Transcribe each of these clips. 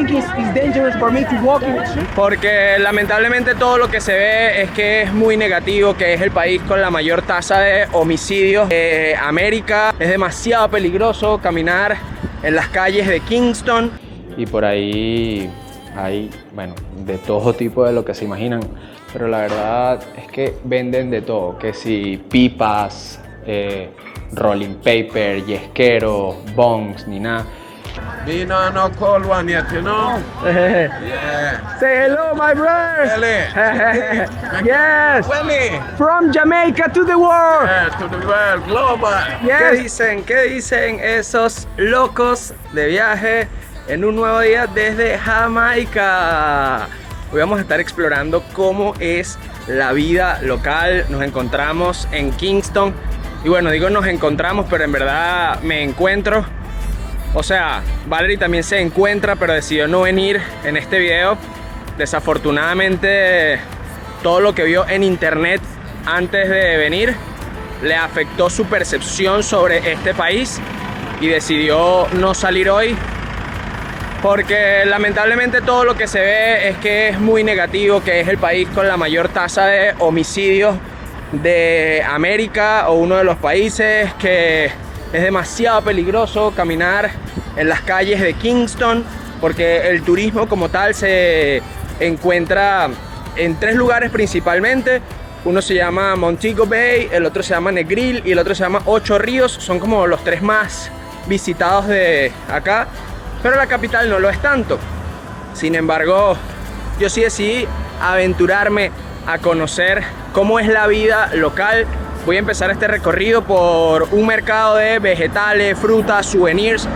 think it's dangerous for me to walk in the street? Porque lamentablemente todo lo que se ve es que es muy negativo, que es el país con la mayor tasa de homicidios de América. Es demasiado peligroso caminar en las calles de Kingston. Y por ahí hay, bueno, de todo tipo de lo que se imaginan. Pero la verdad es que venden de todo, que si pipas, rolling paper, yesquero, bongs, ni nada. Me no call one yet, you know? Yeah. Say hello, my brother. Really? Yes. Really? From Jamaica to the world. Yeah, to the world, global. Yes. ¿Qué dicen esos locos de viaje en un nuevo día desde Jamaica? Hoy vamos a estar explorando cómo es la vida local. Nos encontramos en Kingston. Y bueno, digo nos encontramos, pero en verdad me encuentro. O sea, Valerie también se encuentra, pero decidió no venir en este video. Desafortunadamente, todo lo que vio en internet antes de venir le afectó su percepción sobre este país y decidió no salir hoy. Porque lamentablemente todo lo que se ve es que es muy negativo, que es el país con la mayor tasa de homicidios de América o uno de los países, que es demasiado peligroso caminar en las calles de Kingston porque el turismo como tal se encuentra en 3 lugares principalmente. Uno se llama Montego Bay, el otro se llama Negril y el otro se llama 8 Ríos. Son como los 3 más visitados de acá, pero la capital no lo es tanto. Sin embargo, yo sí decidí aventurarme a conocer cómo es la vida local. Voy a empezar este recorrido por un mercado de vegetales, frutas, souvenirs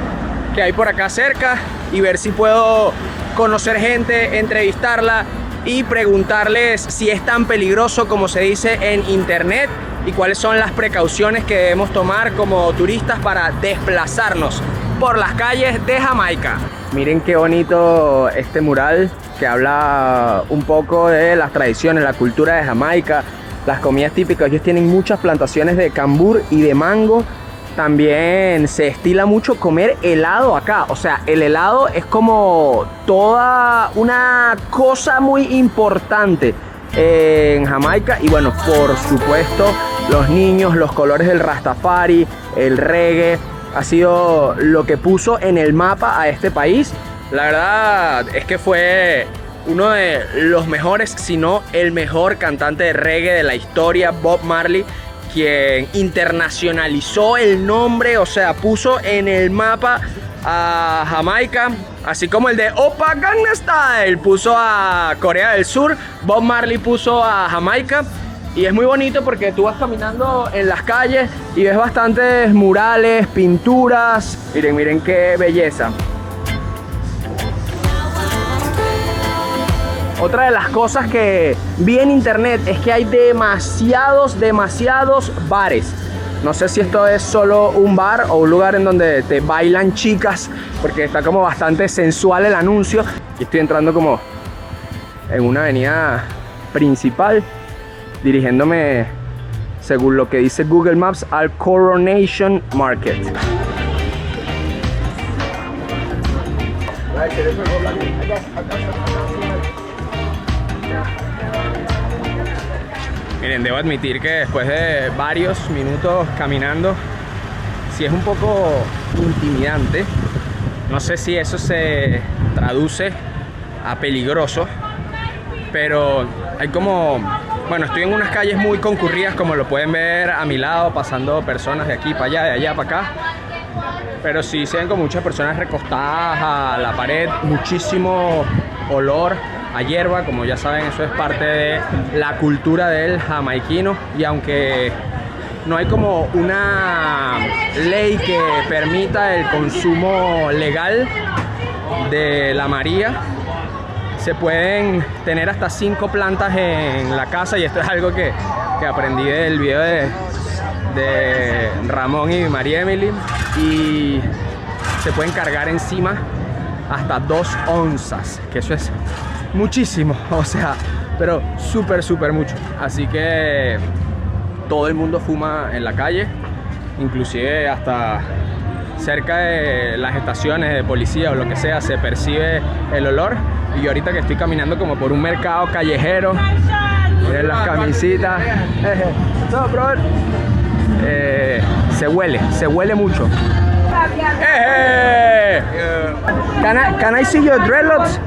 que hay por acá cerca y ver si puedo conocer gente, entrevistarla y preguntarles si es tan peligroso como se dice en internet y cuáles son las precauciones que debemos tomar como turistas para desplazarnos por las calles de Jamaica. Miren qué bonito este mural que habla un poco de las tradiciones, la cultura de Jamaica, las comidas típicas. Ellos tienen muchas plantaciones de cambur y de mango. También se estila mucho comer helado acá. O sea, el helado es como toda una cosa muy importante en Jamaica. Y bueno, por supuesto, los niños, los colores del Rastafari, el reggae, ha sido lo que puso en el mapa a este país. La verdad es que fue uno de los mejores, si no el mejor cantante de reggae de la historia, Bob Marley, quien internacionalizó el nombre, o sea, puso en el mapa a Jamaica, así como el de Oppa Gangnam Style puso a Corea del Sur. Bob Marley puso a Jamaica. Y es muy bonito porque tú vas caminando en las calles y ves bastantes murales, pinturas. Miren, miren qué belleza. Otra de las cosas que vi en internet es que hay demasiados bares. No sé si esto es solo un bar o un lugar en donde te bailan chicas, porque está como bastante sensual el anuncio. Y estoy entrando como en una avenida principal, dirigiéndome, según lo que dice Google Maps, al Coronation Market. Miren, debo admitir que después de varios minutos caminando, sí es un poco intimidante. No sé si eso se traduce a peligroso, pero hay como... Bueno, estoy en unas calles muy concurridas, como lo pueden ver a mi lado, pasando personas de aquí para allá, de allá para acá. Pero sí se ven con muchas personas recostadas a la pared, muchísimo olor a hierba. Como ya saben, eso es parte de la cultura del jamaiquino. Y aunque no hay como una ley que permita el consumo legal de la María, se pueden tener hasta 5 plantas en la casa, y esto es algo que aprendí del video de Ramón y María Emily, y se pueden cargar encima hasta 2 onzas, que eso es muchísimo, o sea, pero súper mucho. Así que todo el mundo fuma en la calle, inclusive hasta cerca de las estaciones de policía o lo que sea se percibe el olor. Y yo ahorita que estoy caminando como por un mercado callejero, miren las camisitas, so, bro. Se huele mucho. Can I see your dreadlocks?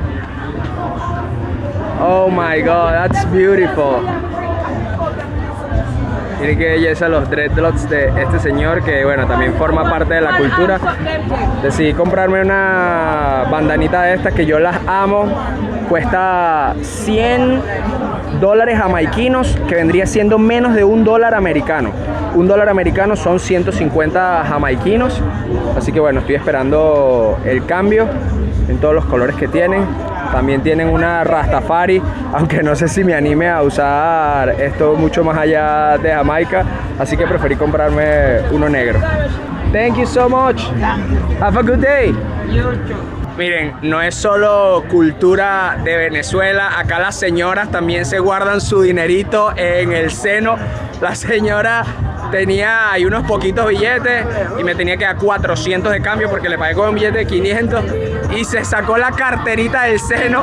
Oh my god, that's beautiful. Miren qué belleza los dreadlocks de este señor, que bueno, también forma parte de la cultura. Decidí comprarme una bandanita de estas que yo las amo. Cuesta $100 jamaiquinos, que vendría siendo menos de $1 americano. $1 americano son 150 jamaiquinos. Así que bueno, estoy esperando el cambio en todos los colores que tienen. También tienen una Rastafari, aunque no sé si me anime a usar esto mucho más allá de Jamaica, así que preferí comprarme uno negro. Thank you so much. Have a good day. Miren, no es solo cultura de Venezuela, acá las señoras también se guardan su dinerito en el seno. La señora tenía ahí unos poquitos billetes y me tenía que dar 400 de cambio porque le pagué con un billete de 500 y se sacó la carterita del seno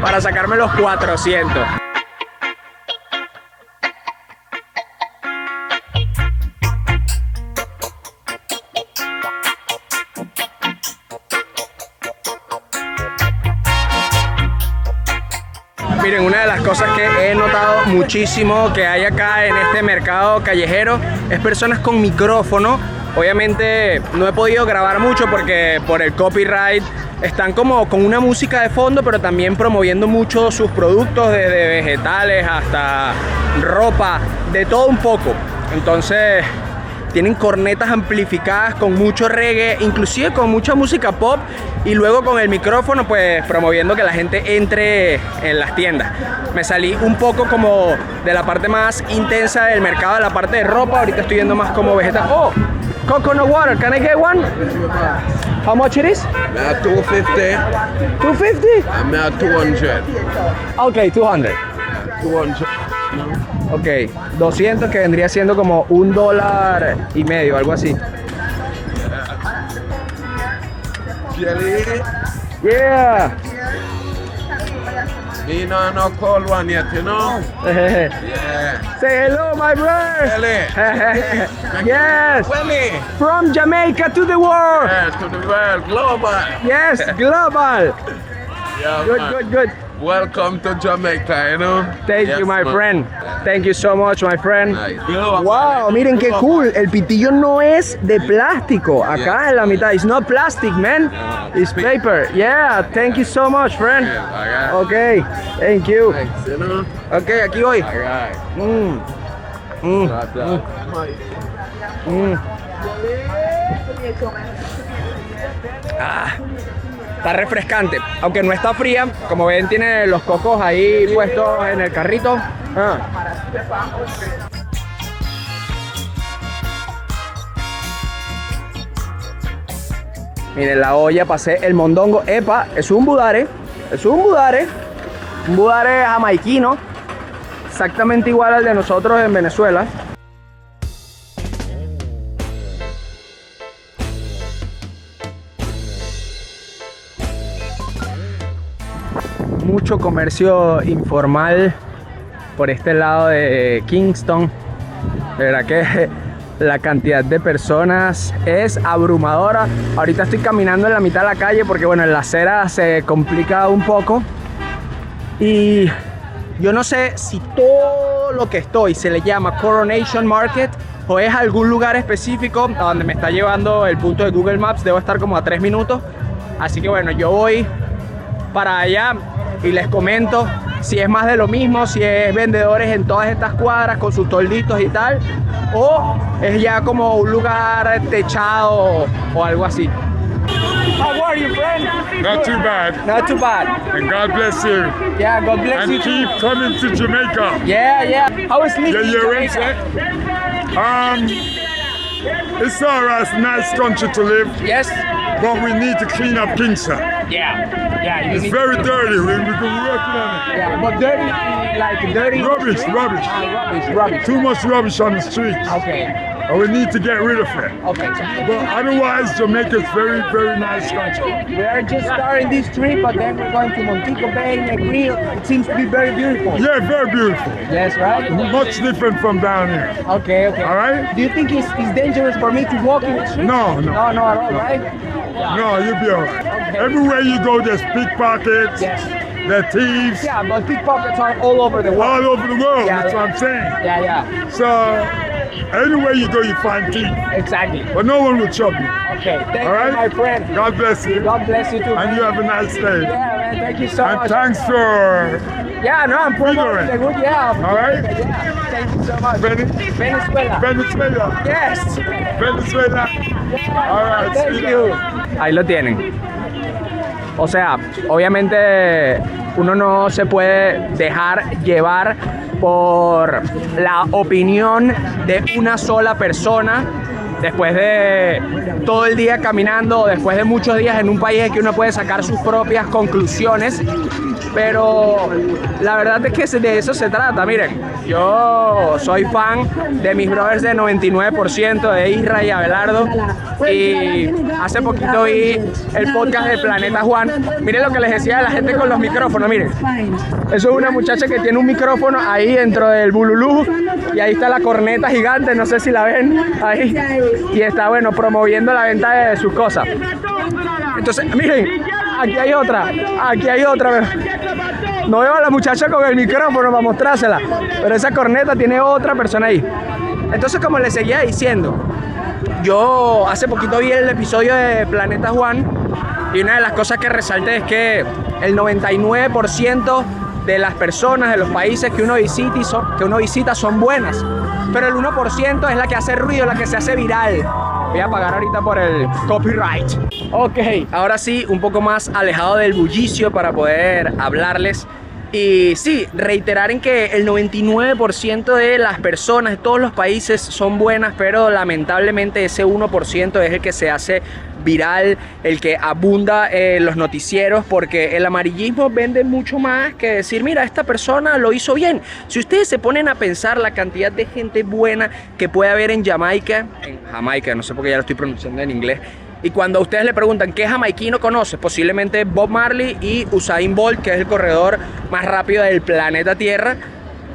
para sacarme los 400. Miren, una de las cosas que he notado muchísimo que hay acá en este mercado callejero es personas con micrófono. Obviamente no he podido grabar mucho porque por el copyright están como con una música de fondo, pero también promoviendo mucho sus productos, desde vegetales hasta ropa, de todo un poco. Entonces tienen cornetas amplificadas con mucho reggae, inclusive con mucha música pop, y luego con el micrófono pues promoviendo que la gente entre en las tiendas. Me salí un poco como de la parte más intensa del mercado, de la parte de ropa. Ahorita estoy viendo más como vegetal. Oh, coconut water, can I get one? How much it is? 250. 250? I'm at 200. Okay, 200. 200. Ok, 200, que vendría siendo como $1.50, algo así. Jelly. Yeah. Me no call one yet, you know? Yeah. Say hello, my brother. Jelly. Yes. Jelly. From Jamaica to the world. Yeah, to the world, global. Yes, global. Yeah, Good, man. good, good. Welcome to Jamaica, you know? Thank Yes, you, my man. friend. Thank you so much, my friend. Nice. Wow, miren qué cool. El pitillo no es de plástico. Acá en la mitad. It's not plastic, man. It's paper. Yeah, thank you so much, friend. Yeah, Okay, thank you. Thanks, you know? Okay, aquí voy. Alright. Está refrescante, aunque no está fría. Como ven, tiene los cocos ahí puestos en el carrito. Miren la olla, pasé el mondongo. Epa, es un budare. Es un budare. Un budare jamaiquino. Exactamente igual al de nosotros en Venezuela. Mucho comercio informal por este lado de Kingston. De verdad que la cantidad de personas es abrumadora. Ahorita estoy caminando en la mitad de la calle porque bueno, en la acera se complica un poco. Y yo no sé si todo lo que estoy se le llama Coronation Market o es algún lugar específico a donde me está llevando el punto de Google Maps. Debo estar como a 3 minutos. Así que bueno, yo voy para allá y les comento si es más de lo mismo, si es vendedores en todas estas cuadras con sus tolditos y tal, o es ya como un lugar techado o algo así. How are you, friend? Not too bad. Not too bad. And God bless you. Yeah, God bless And you. keep coming to Jamaica. Yeah, yeah. How is living in Yeah, Jamaica? It's alright, it's a nice country to live, Yes. but we need to clean up Kingston. Yeah, you It's need very to- dirty. We're working on it. Yeah, but dirty, like dirty. Rubbish. Rubbish. Too much rubbish on the streets. Okay. And we need to get rid of it. Okay. But otherwise, Jamaica's very, very nice country. We are just starting this trip, but then we're going to Montego Bay, Negril. It seems to be very beautiful. Yeah, very beautiful. Yes, right? Much different from down here. Okay. All right? Do you think it's dangerous for me to walk in the street? No. No, at all, right? No, you'll be all right. Okay. Everywhere you go, there's pickpockets, Yes. there's thieves, Yeah, but pickpockets are all over the world. all over the world. Yeah, That's yeah. what I'm saying. Yeah, So, anywhere you go, you find thieves. exactly. But no one will trouble you. Okay, thank All right? you, my friend. God bless you. God bless you too. And man. you have a nice day. Yeah, man, thank you so And much. thanks for Yeah, no, I'm promoting Figuring. the good. Yeah. All right? Yeah, thank you so much. Venezuela. Venezuela. Yes. Venezuela. All right. Thank see you. Ahí lo tienen. O sea, obviamente uno no se puede dejar llevar por la opinión de una sola persona después de todo el día caminando, después de muchos días en un país en que uno puede sacar sus propias conclusiones. Pero la verdad es que de eso se trata. Miren, yo soy fan de mis brothers de 99%, de Isra y Abelardo, y hace poquito vi el podcast de Planeta Juan. Miren lo que les decía a la gente con los micrófonos, miren. Eso es una muchacha que tiene un micrófono ahí dentro del bululú, y ahí está la corneta gigante, no sé si la ven ahí, y está, bueno, promoviendo la venta de sus cosas. Entonces, miren, aquí hay otra. No veo a la muchacha con el micrófono para mostrársela, pero esa corneta tiene otra persona ahí. Entonces, como les seguía diciendo, yo hace poquito vi el episodio de Planeta Juan, y una de las cosas que resalté es que el 99% de las personas de los países que uno visita son buenas, pero el 1% es la que hace ruido, la que se hace viral. Voy a pagar ahorita por el copyright. Ok, ahora sí, un poco más alejado del bullicio para poder hablarles. Y sí, reiterar en que el 99% de las personas de todos los países son buenas, pero lamentablemente ese 1% es el que se hace viral, el que abunda en los noticieros, porque el amarillismo vende mucho más que decir, mira, esta persona lo hizo bien. Si ustedes se ponen a pensar la cantidad de gente buena que puede haber en Jamaica, no sé por qué ya lo estoy pronunciando en inglés, y cuando a ustedes le preguntan qué jamaiquino conoce, posiblemente Bob Marley y Usain Bolt, que es el corredor más rápido del planeta Tierra,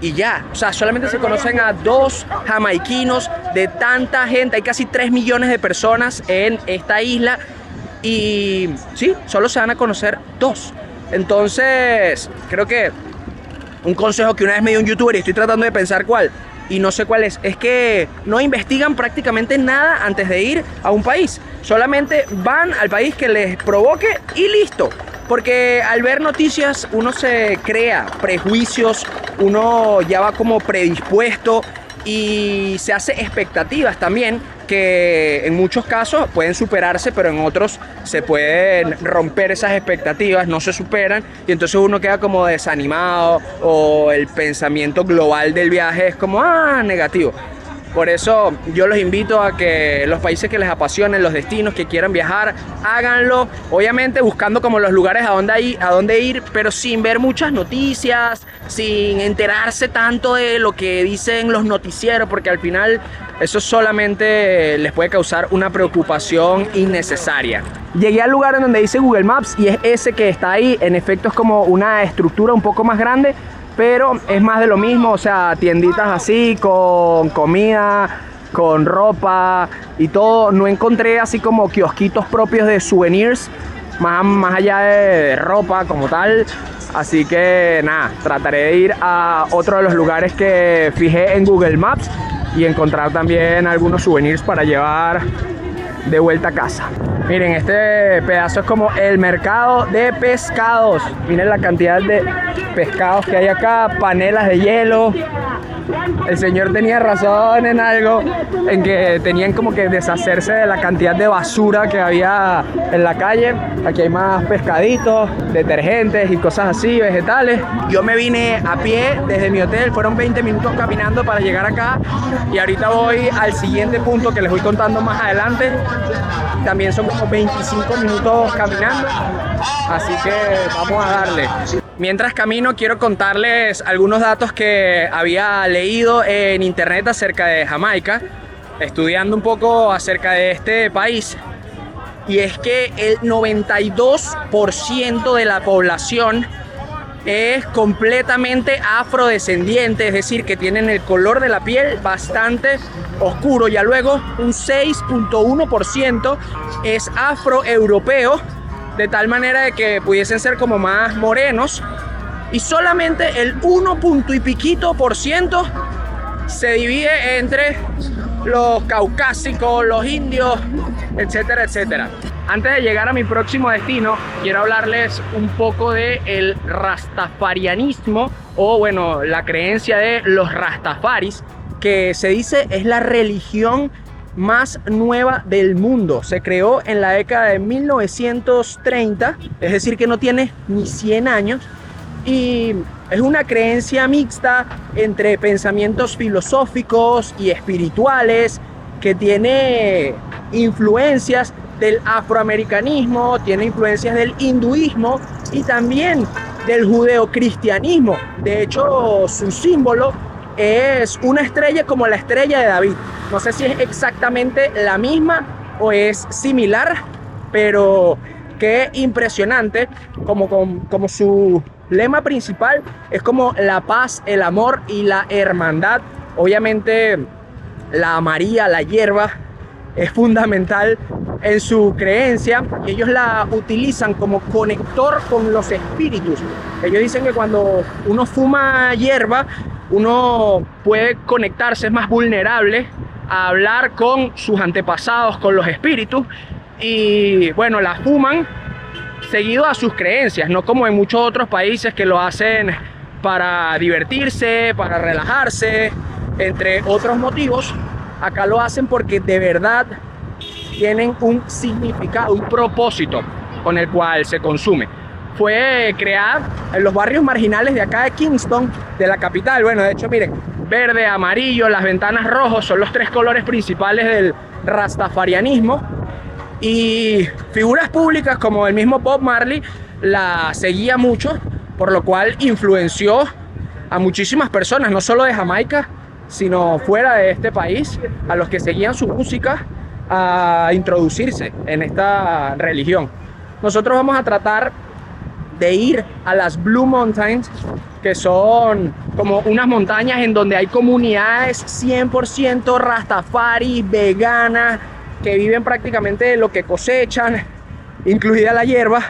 y ya, o sea, solamente se conocen a 2 jamaiquinos de tanta gente. Hay casi 3 millones de personas en esta isla y sí, solo se van a conocer 2. Entonces, creo que un consejo que una vez me dio un youtuber, y estoy tratando de pensar cuál, y no sé cuál es que no investigan prácticamente nada antes de ir a un país. Solamente van al país que les provoque y listo. Porque al ver noticias uno se crea prejuicios, uno ya va como predispuesto y se hace expectativas también que en muchos casos pueden superarse, pero en otros se pueden romper esas expectativas, no se superan, y entonces uno queda como desanimado, o el pensamiento global del viaje es como negativo. Por eso yo los invito a que los países que les apasionen, los destinos que quieran viajar, háganlo, obviamente buscando como los lugares a dónde ir, pero sin ver muchas noticias, sin enterarse tanto de lo que dicen los noticieros, porque al final eso solamente les puede causar una preocupación innecesaria. Llegué al lugar en donde dice Google Maps, y es ese que está ahí. En efecto es como una estructura un poco más grande, pero es más de lo mismo, o sea, tienditas así, con comida, con ropa y todo. No encontré así como kiosquitos propios de souvenirs, más allá de ropa como tal. Así que nada, trataré de ir a otro de los lugares que fijé en Google Maps y encontrar también algunos souvenirs para llevar de vuelta a casa. Miren, este pedazo es como el mercado de pescados. Miren la cantidad de pescados que hay acá, panelas de hielo. El señor tenía razón en algo, en que tenían como que deshacerse de la cantidad de basura que había en la calle. Aquí hay más pescaditos, detergentes y cosas así, vegetales. Yo me vine a pie desde mi hotel, fueron 20 minutos caminando para llegar acá, y ahorita voy al siguiente punto que les voy contando más adelante. También son como 25 minutos caminando. Así que vamos a darle. Mientras camino, quiero contarles algunos datos que había leído en internet acerca de Jamaica, estudiando un poco acerca de este país. Y es que el 92% de la población es completamente afrodescendiente, es decir, que tienen el color de la piel bastante oscuro. Ya luego un 6.1% es afroeuropeo, de tal manera de que pudiesen ser como más morenos, y solamente el 1 y piquito por ciento se divide entre los caucásicos, los indios, etcétera, etcétera. Antes de llegar a mi próximo destino, quiero hablarles un poco de el rastafarianismo, o bueno, la creencia de los rastafaris, que se dice es la religión más nueva del mundo. Se creó en la década de 1930, es decir que no tiene ni 100 años, y es una creencia mixta entre pensamientos filosóficos y espirituales, que tiene influencias del afroamericanismo, tiene influencias del hinduismo y también del judeocristianismo. De hecho, su símbolo es una estrella como la estrella de David. No sé si es exactamente la misma o es similar, pero qué impresionante, como su lema principal es como la paz, el amor y la hermandad. Obviamente la María, la hierba, es fundamental en su creencia, y ellos la utilizan como conector con los espíritus. Ellos dicen que cuando uno fuma hierba, uno puede conectarse, es más vulnerable a hablar con sus antepasados, con los espíritus, y bueno, la fuman seguido a sus creencias, no como en muchos otros países que lo hacen para divertirse, para relajarse, entre otros motivos. Acá lo hacen porque de verdad tienen un significado, un propósito con el cual se consume. Fue creada en los barrios marginales de acá de Kingston, de la capital. Bueno, de hecho, miren, verde, amarillo, las ventanas rojos son los 3 colores principales del rastafarianismo. Y figuras públicas como el mismo Bob Marley la seguía mucho, por lo cual influenció a muchísimas personas, no solo de Jamaica, sino fuera de este país, a los que seguían su música, a introducirse en esta religión. Nosotros vamos a tratar de ir a las Blue Mountains, que son como unas montañas en donde hay comunidades 100% rastafari, veganas, que viven prácticamente de lo que cosechan, incluida la hierba,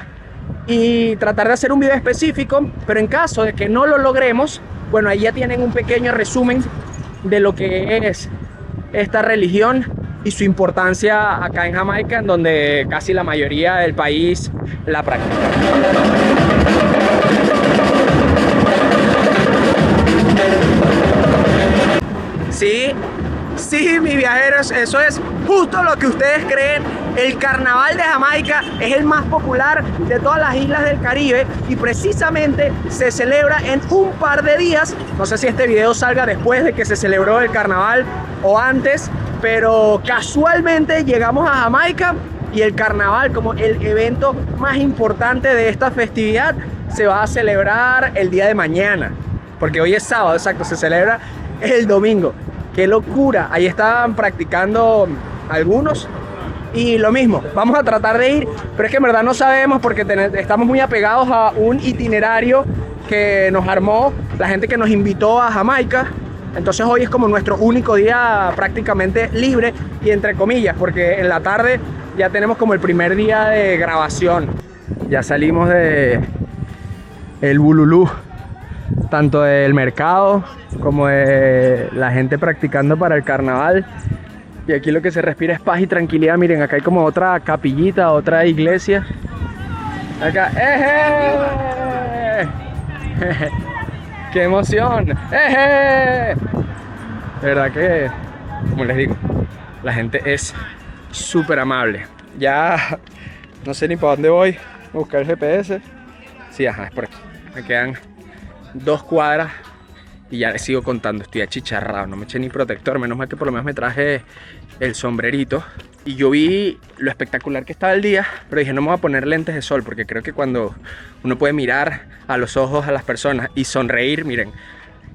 y tratar de hacer un video específico. Pero en caso de que no lo logremos, bueno, ahí ya tienen un pequeño resumen de lo que es esta religión y su importancia acá en Jamaica, en donde casi la mayoría del país la practica. Sí, mis viajeros, eso es justo lo que ustedes creen. El carnaval de Jamaica es el más popular de todas las islas del Caribe, y precisamente se celebra en un par de días. No sé si este video salga después de que se celebró el carnaval o antes, pero casualmente llegamos a Jamaica y el carnaval, como el evento más importante de esta festividad, se va a celebrar el día de mañana, porque hoy es sábado, exacto, se celebra el domingo. ¡Qué locura! Ahí estaban practicando algunos. Y lo mismo, vamos a tratar de ir, pero es que en verdad no sabemos, porque estamos muy apegados a un itinerario que nos armó la gente que nos invitó a Jamaica. Entonces hoy es como nuestro único día prácticamente libre, y entre comillas, porque en la tarde ya tenemos como el primer día de grabación. Ya salimos de el Bululú, tanto del mercado como de la gente practicando para el carnaval. Y aquí lo que se respira es paz y tranquilidad. Miren, acá hay como otra capillita, otra iglesia. Acá, ¡eje! ¡Qué emoción! ¡Eje! De verdad que, como les digo, la gente es súper amable. Ya no sé ni para dónde voy. Voy a buscar el GPS. Sí, ajá, es por aquí. Me quedan 2 cuadras y ya les sigo contando. Estoy achicharrado, no me eché ni protector. Menos mal que por lo menos me traje el sombrerito y yo vi lo espectacular que estaba el día, pero dije no me voy a poner lentes de sol porque creo que cuando uno puede mirar a los ojos a las personas y sonreír, miren,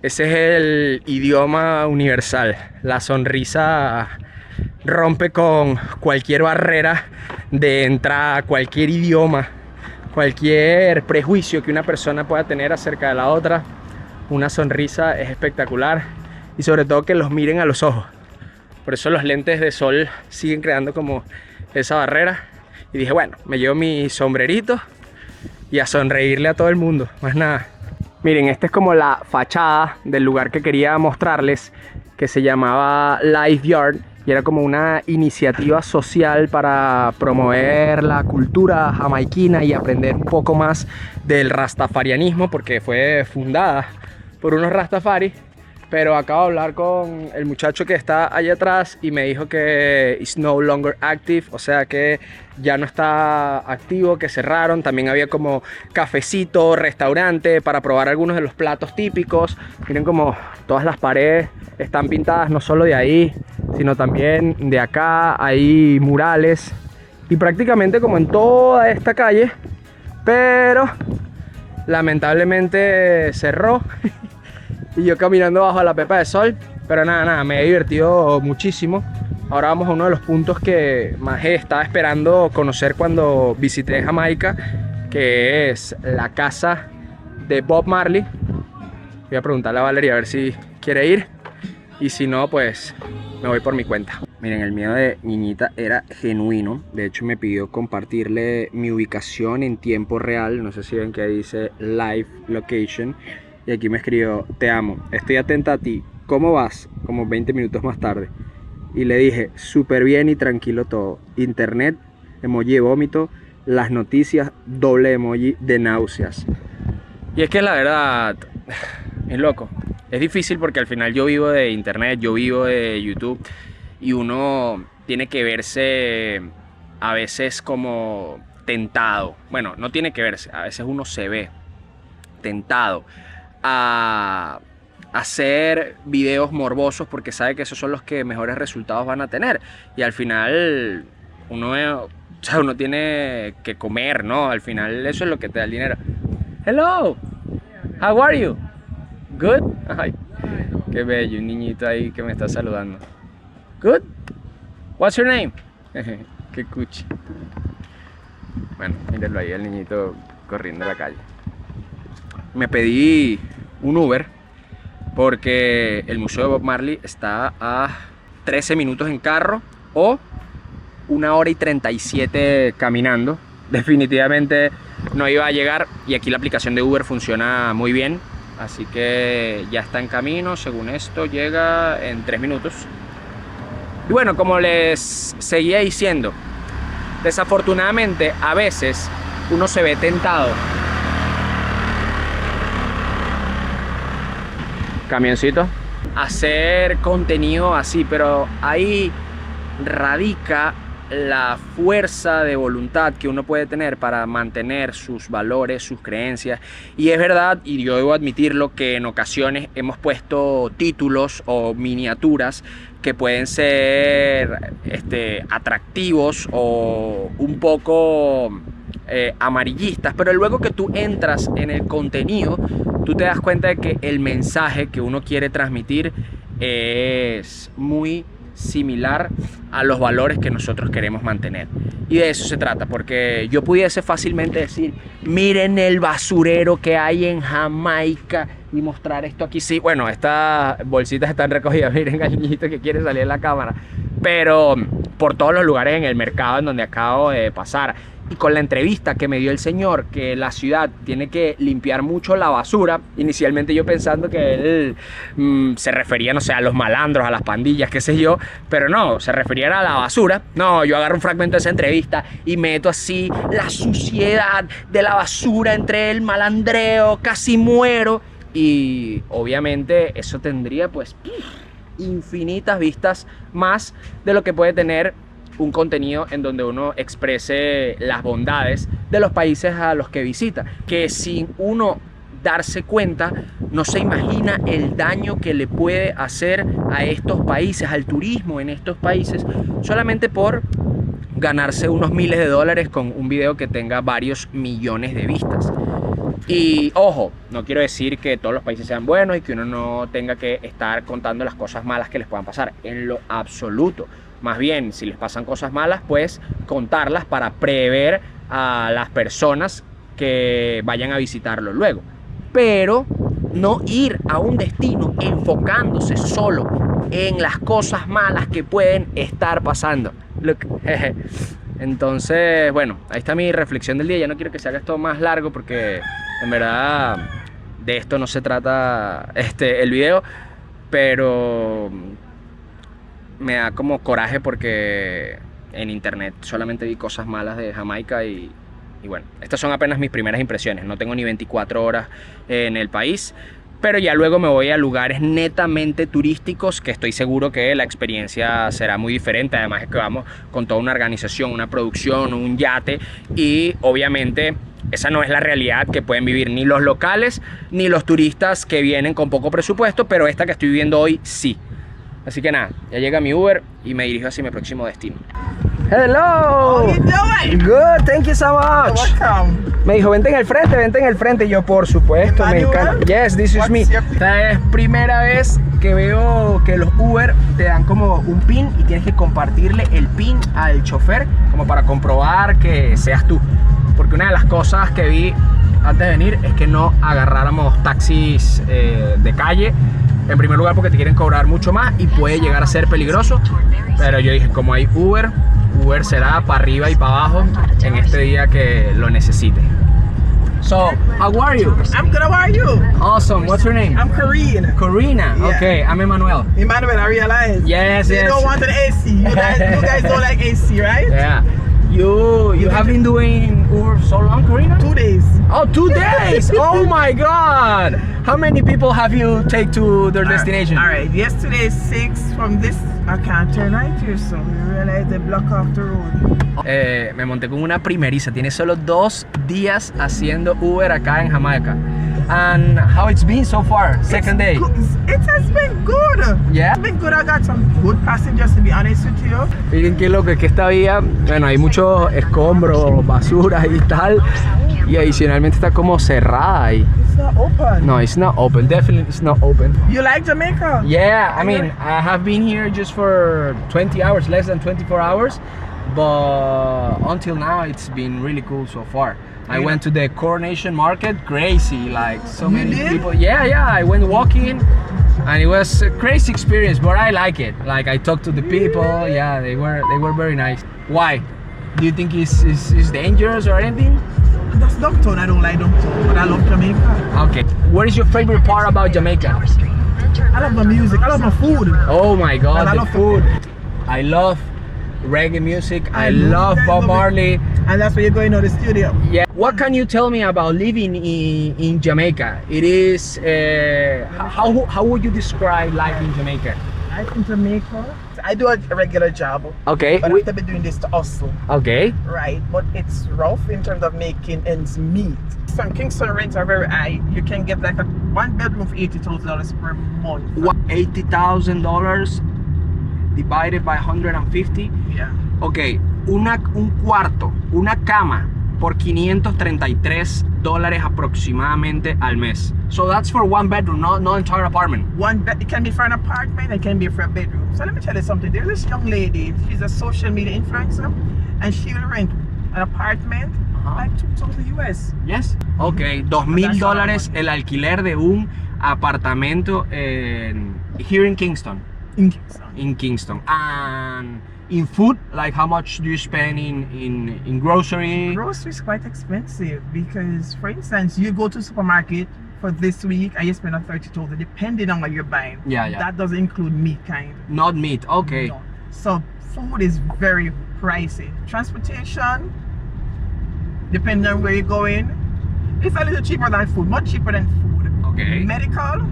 ese es el idioma universal. La sonrisa rompe con cualquier barrera de entrada, cualquier idioma, cualquier prejuicio que una persona pueda tener acerca de la otra. Una sonrisa es espectacular y sobre todo que los miren a los ojos. Por eso los lentes de sol siguen creando como esa barrera. Y dije, bueno, me llevo mi sombrerito y a sonreírle a todo el mundo, más nada. Miren, esta es como la fachada del lugar que quería mostrarles, que se llamaba Life Yard. Y era como una iniciativa social para promover la cultura jamaiquina y aprender un poco más del rastafarianismo, porque fue fundada por unos rastafari. Pero acabo de hablar con el muchacho que está allá atrás y me dijo que it's no longer active, o sea que ya no está activo, que cerraron. También había como cafecito, restaurante para probar algunos de los platos típicos. Miren como todas las paredes están pintadas no solo de ahí, sino también de acá. Hay murales y prácticamente como en toda esta calle, pero lamentablemente cerró. Y yo caminando bajo la pepa de sol, pero nada, me he divertido muchísimo. Ahora vamos a uno de los puntos que más estaba esperando conocer cuando visité Jamaica, que es la casa de Bob Marley. Voy a preguntarle a Valeria a ver si quiere ir, y si no, pues me voy por mi cuenta. Miren, el miedo de niñita era genuino. De hecho, me pidió compartirle mi ubicación en tiempo real. No sé si ven que dice Live Location. Y aquí me escribió, te amo, estoy atenta a ti, ¿cómo vas? Como 20 minutos más tarde. Y le dije, súper bien y tranquilo todo. Internet, emoji de vómito, las noticias, doble emoji de náuseas. Y es que la verdad, es loco. Es difícil porque al final yo vivo de internet, yo vivo de YouTube. Y uno tiene que verse a veces como tentado. Bueno, no tiene que verse, a veces uno se ve tentado a hacer videos morbosos porque sabe que esos son los que mejores resultados van a tener. Y al final uno tiene que comer, ¿no? Al final eso es lo que te da el dinero. Hello, how are you? Good? Ay, qué bello, un niñito ahí que me está saludando. Good? What's your name? Qué cuchi. Bueno, mírenlo ahí, el niñito corriendo a la calle. Me pedí un Uber porque el Museo de Bob Marley está a 13 minutos en carro o 1 hora y 37 caminando. Definitivamente no iba a llegar y aquí la aplicación de Uber funciona muy bien. Así que ya está en camino, según esto llega en 3 minutos. Y bueno, como les seguía diciendo, desafortunadamente a veces uno se ve tentado. Camioncito. Hacer contenido así, pero ahí radica la fuerza de voluntad que uno puede tener para mantener sus valores, sus creencias. Y es verdad, y yo debo admitirlo, que en ocasiones hemos puesto títulos o miniaturas que pueden ser atractivos o un poco amarillistas, pero luego que tú entras en el contenido, tú te das cuenta de que el mensaje que uno quiere transmitir es muy similar a los valores que nosotros queremos mantener. Y de eso se trata, porque yo pudiese fácilmente decir, miren el basurero que hay en Jamaica y mostrar esto aquí. Sí, bueno, estas bolsitas están recogidas, miren al niñito que quiere salir en la cámara, pero por todos los lugares en el mercado en donde acabo de pasar. Y con la entrevista que me dio el señor, que la ciudad tiene que limpiar mucho la basura, inicialmente yo pensando que él se refería, no sé, a los malandros, a las pandillas, qué sé yo, pero no, se refería a la basura. No, yo agarro un fragmento de esa entrevista y meto así la suciedad de la basura entre el malandreo, casi muero. Y obviamente eso tendría pues infinitas vistas más de lo que puede tener un contenido en donde uno exprese las bondades de los países a los que visita, que sin uno darse cuenta, no se imagina el daño que le puede hacer a estos países, al turismo en estos países, solamente por ganarse unos miles de dólares con un video que tenga varios millones de vistas. Y ojo, no quiero decir que todos los países sean buenos y que uno no tenga que estar contando las cosas malas que les puedan pasar, en lo absoluto. Más bien, si les pasan cosas malas, pues contarlas para prever a las personas que vayan a visitarlo luego. Pero no ir a un destino enfocándose solo en las cosas malas que pueden estar pasando. Look, entonces, bueno, ahí está mi reflexión del día. Ya no quiero que se haga esto más largo porque en verdad de esto no se trata el video, pero me da como coraje porque en internet solamente vi cosas malas de Jamaica y bueno, estas son apenas mis primeras impresiones. No tengo ni 24 horas en el país, pero ya luego me voy a lugares netamente turísticos que estoy seguro que la experiencia será muy diferente. Además es que vamos con toda una organización, una producción, un yate, y obviamente esa no es la realidad que pueden vivir ni los locales ni los turistas que vienen con poco presupuesto, pero esta que estoy viviendo hoy sí. Así que nada, ya llega mi Uber y me dirijo hacia mi próximo destino. Hello. How you doing? Good, thank you so much. Welcome. Me dijo, vente en el frente, vente en el frente. Y yo, por supuesto, me encanta. Yes, this is me. Esta es primera vez que veo que los Uber te dan como un pin y tienes que compartirle el pin al chofer como para comprobar que seas tú. Porque una de las cosas que vi antes de venir es que no agarráramos taxis de calle. En primer lugar porque te quieren cobrar mucho más y puede llegar a ser peligroso. Pero yo dije, como hay Uber será para arriba y para abajo en este día que lo necesite. So, how are you? I'm good, how are you? Awesome, what's your name? I'm Karina. Karina, Yeah. okay, I'm Emmanuel. Emmanuel, I realize. Yes, You yes. don't want an AC. You guys don't like AC, right? Yeah. You have been doing Uber so long, Karina? 2 days. Oh, 2 days! Oh my God! How many people have you take to their destination? All right. Yesterday, 6 from this. I can't turn right here, so we realize they block off the road. Me monté con una primeriza. Tiene solo 2 días haciendo Uber acá en Jamaica. And how it's been so far? Second day. It has been good. Yeah? It's been good. I got some good passengers, to be honest with you. Miren qué loco es que esta vía, bueno, hay muchos escombros, basura y tal. Y adicionalmente está como cerrada ahí. It's not open. No, it's not open. Definitely it's not open. You like Jamaica? Yeah, I mean, I have been here just for 20 hours, less than 24 hours. But until now, it's been really cool so far. I went to the Coronation Market, crazy, like so You many did? people. Yeah, I went walking and it was a crazy experience, but I like it. Like I talked to the people, yeah, they were very nice. Why? Do you think it's dangerous or anything? That's Dumptown. I don't like Dumptown, but I love Jamaica. Okay. What is your favorite part about Jamaica? I love my music. I love my food. Oh my God, I the love food. I love reggae music. I know love you guys Bob love it. Marley. And that's where you're going to the studio. Yeah. What can you tell me about living in Jamaica? It is how would you describe life in Jamaica? I think Jamaica. I do a regular job, Okay. but I've been doing this to hustle, Okay. right? But it's rough in terms of making ends meet. Some Kingston rents are very high. You can get like a 1 bedroom for $80,000 per month. $80,000 divided by 150. Yeah. Ok, un cuarto, una cama por $533 aproximadamente al mes. So that's for 1 bedroom, not entire apartment. One bed. It can be for an apartment. It can be for a bedroom. So let me tell you something. There's this young lady. She's a social media influencer, and she will rent an apartment like $2,000 US. Yes. Ok, $2,000 el alquiler de un apartamento here in Kingston. In Kingston. In Kingston. And in food, like how much do you spend in grocery? Groceries quite expensive because, for instance, you go to supermarket for this week and you spend $30,000 depending on what you're buying. Yeah. That doesn't include meat kind. Not meat. Okay. No. So food is very pricey. Transportation, depending on where you're going, it's a little cheaper than food, much cheaper than food. Okay. Medical,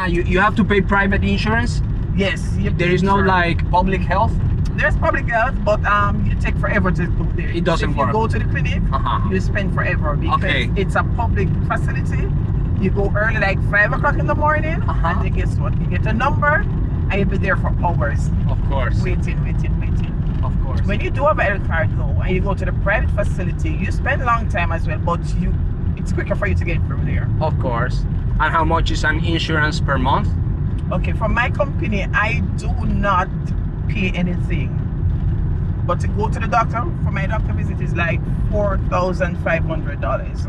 You have to pay private insurance. yes. You There is no like public health. There's public health, but you take forever to go there. It doesn't if work. you go to the clinic, you spend forever because Okay. it's a public facility. You go early, like 5 o'clock in the morning, and then guess what? You get a number, and you'll be there for hours, Of course. waiting. Of course. When you do have a health card though, and you go to the private facility, you spend long time as well, but it's quicker for you to get from there. Of course. And how much is an insurance per month? Okay, for my company, I do not pay anything. But to go to the doctor, for my doctor visit is like $4,500.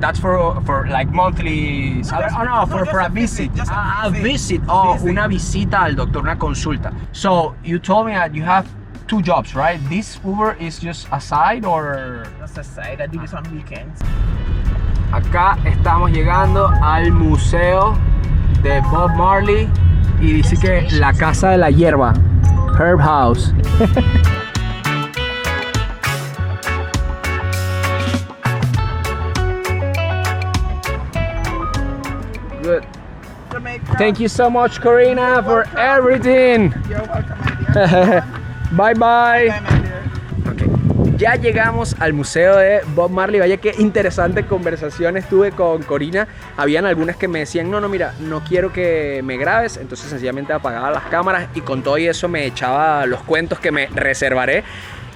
That's for like monthly salary. just- Oh no, no, for just a a visit. visit, just a visit. Visit. Oh, Visit. una visita al doctor, una consulta. So you told me that you have 2 jobs, right? This Uber is just a side or. That's a side. I do this on weekends. Acá estamos llegando al museo de Bob Marley y dice que la casa de la hierba, Herb House. Good. Jamaica. Thank you so much, Corina, for everything. You're welcome, my dear. Bye bye. Bye, my dear. Ok, ya llegamos al museo de Bob Marley. Vaya qué interesante conversaciones tuve con Corina. Habían algunas que me decían, no, mira, no quiero que me grabes. Entonces sencillamente apagaba las cámaras y con todo y eso me echaba los cuentos que me reservaré.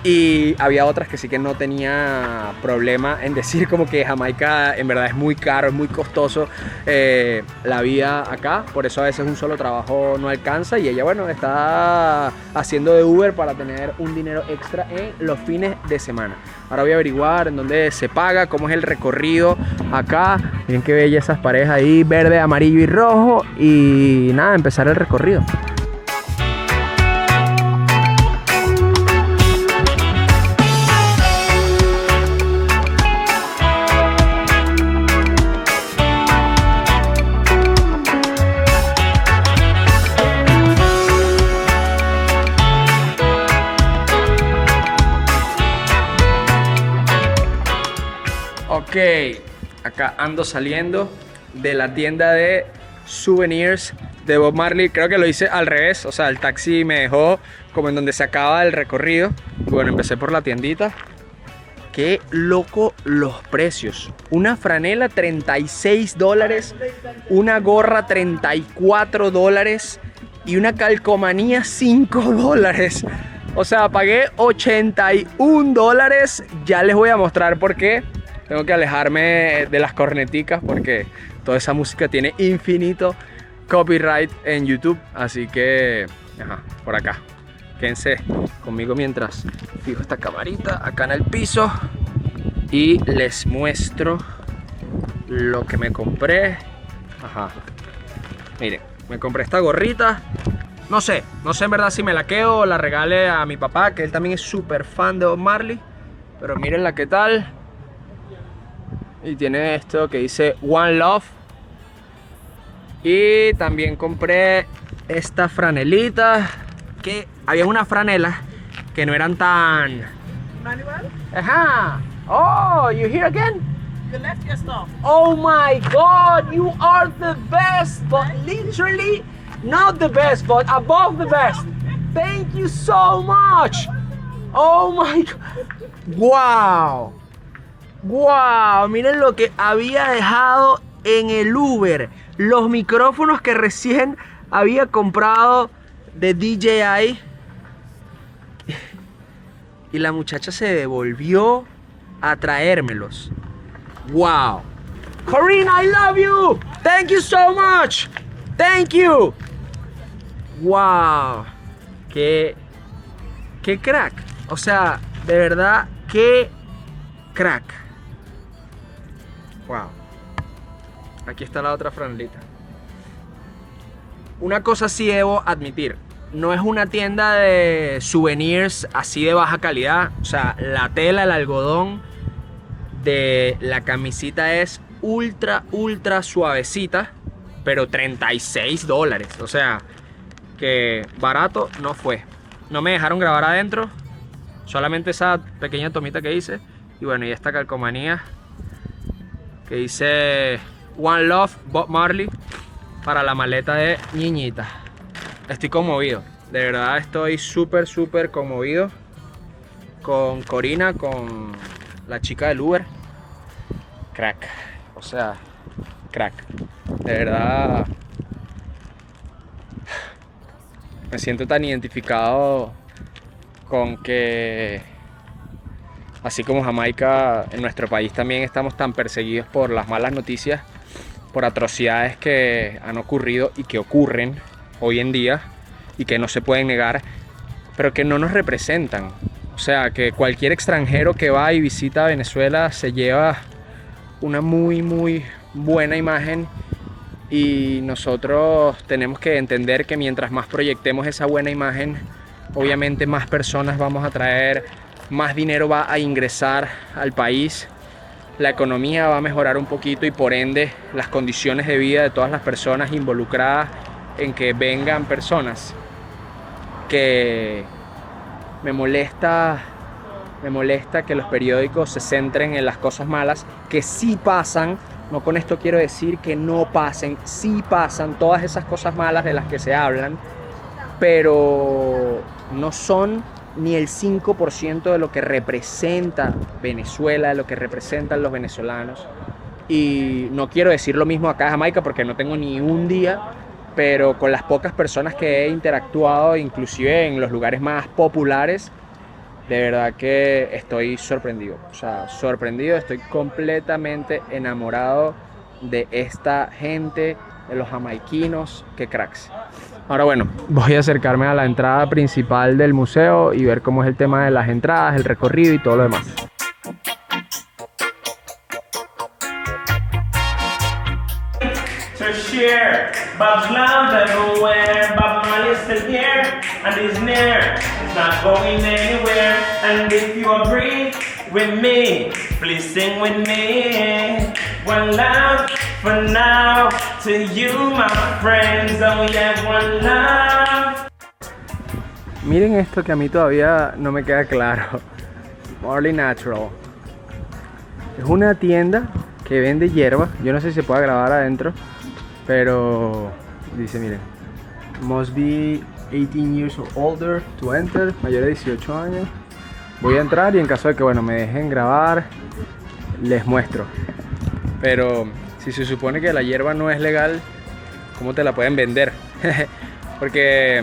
Y había otras que sí que no tenía problema en decir como que Jamaica en verdad es muy caro, es muy costoso la vida acá. Por eso a veces un solo trabajo no alcanza y ella, bueno, está haciendo de Uber para tener un dinero extra en los fines de semana. Ahora voy a averiguar en dónde se paga, cómo es el recorrido acá. Miren qué bella esas paredes ahí, verde, amarillo y rojo. Y nada, empezar el recorrido. Ok, acá ando saliendo de la tienda de souvenirs de Bob Marley. Creo que lo hice al revés, o sea, el taxi me dejó como en donde se acaba el recorrido. Y bueno, empecé por la tiendita. Qué loco los precios. Una franela $36, una gorra $34 y una calcomanía $5. O sea, pagué $81. Ya les voy a mostrar por qué. Tengo que alejarme de las corneticas porque toda esa música tiene infinito copyright en YouTube. Así que, por acá. Quédense conmigo mientras fijo esta camarita acá en el piso y les muestro lo que me compré. Miren, me compré esta gorrita. No sé en verdad si me la quedo o la regale a mi papá, que él también es súper fan de Bob Marley. Pero mírenla qué tal. Y tiene esto que dice One Love. Y también compré esta franelita. Que había unas franelas que no eran tan... Manuel, Oh, you here again? you left your stuff. Oh my God, you are the best, but literally not the best, but above the best. Thank you so much. Oh my God. Wow. Wow, miren lo que había dejado en el Uber. Los micrófonos que recién había comprado de DJI. Y la muchacha se devolvió a traérmelos. Wow. Corina, I love you. Thank you so much. Thank you. Wow. Qué crack. O sea, de verdad, qué crack. Wow. Aquí está la otra franelita. Una cosa sí debo admitir. No es una tienda de souvenirs así de baja calidad. O sea, la tela, el algodón de la camisita es ultra suavecita. Pero $36. O sea, que barato no fue. No me dejaron grabar adentro. Solamente esa pequeña tomita que hice. Y bueno, y esta calcomanía que dice One Love Bob Marley para la maleta de niñita. Estoy conmovido. De verdad estoy súper conmovido con Corina, con la chica del Uber. Crack, o sea, crack. De verdad me siento tan identificado con que, así como Jamaica, en nuestro país también estamos tan perseguidos por las malas noticias, por atrocidades que han ocurrido y que ocurren hoy en día y que no se pueden negar, pero que no nos representan. O sea, que cualquier extranjero que va y visita Venezuela se lleva una muy buena imagen, y nosotros tenemos que entender que mientras más proyectemos esa buena imagen, obviamente más personas vamos a traer, más dinero va a ingresar al país, la economía va a mejorar un poquito y por ende las condiciones de vida de todas las personas involucradas en que vengan personas. Que me molesta que los periódicos se centren en las cosas malas que sí pasan. No con esto quiero decir que no pasen, sí pasan todas esas cosas malas de las que se hablan, pero no son ni el 5% de lo que representa Venezuela, de lo que representan los venezolanos. Y no quiero decir lo mismo acá en Jamaica porque no tengo ni un día, pero con las pocas personas que he interactuado, inclusive en los lugares más populares, de verdad que estoy sorprendido. O sea, sorprendido, estoy completamente enamorado de esta gente, de los jamaiquinos, qué cracks. Ahora bueno, voy a acercarme a la entrada principal del museo y ver cómo es el tema de las entradas, el recorrido y todo lo demás. Share Bob's love everywhere. Bob Marley's still here and he's near. He's not going anywhere. And if you agree with me, please sing with me. One love for now to you, my friends. Oh yeah, one love. Miren esto que a mí todavía no me queda claro. Marley Natural. Es una tienda que vende hierba. Yo no sé si se puede grabar adentro, pero dice, miren, must be 18 years or older to enter, mayor de 18 años. Voy a entrar y en caso de que, bueno, me dejen grabar, les muestro. Pero si se supone que la hierba no es legal, ¿cómo te la pueden vender? Porque